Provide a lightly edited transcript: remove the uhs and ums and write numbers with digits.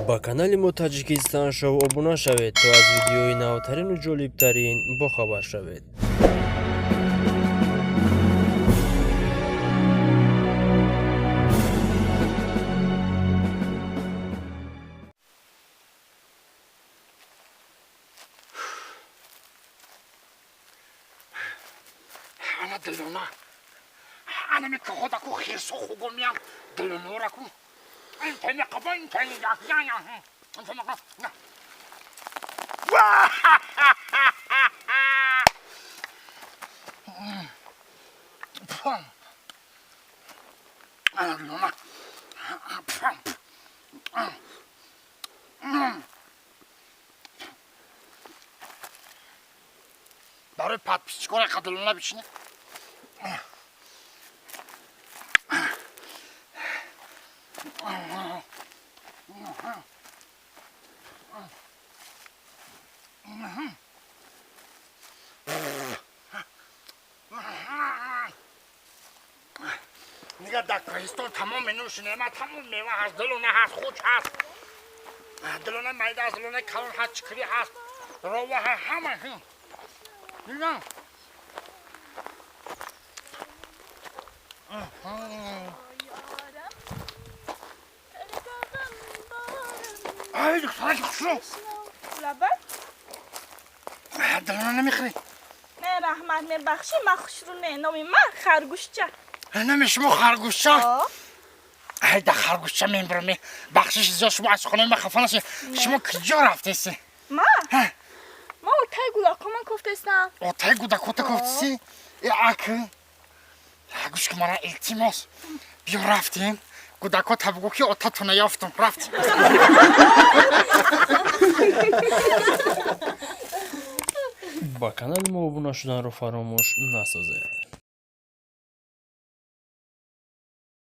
با کانال ما تاجیکستان شو ابونا شوید تا از ویدیوی نوترین و جالبترین باخبر شوید. انا دلونا انا متخوض اكو خير سوخ وقوميام دلونو راكو انت نقبا انت يا انت نقبا انا دلونا برای پد پیچکار قدلونا بچینه نگه دکایستان تمام نوشونه ما تمام میوه هست دلونه هست خوش هست دلونه میده هست دلونه کلون هست چکری هست روه هست همه هست نگه ای دکتر شو لبن؟ دلونه نمیخوری نه رحمت میبخشی مخشرونه نامی من خرگوشچه نمیشمو خرگوشچه ای ده خرگوشچه میبرمی بخشش زیاد شما از خانه من خفه نسی شما کجا رفتیسی؟ ما اوتای گولاکو من کفتستم اوتای گولاکو کفتیسی؟ ای اکی گوش که من التیماس بیا رفتیم گوداکو تبگو که اوتا تو نیافتم رفتیم با کانال ما ابونا شدن رو فراموش نسازید.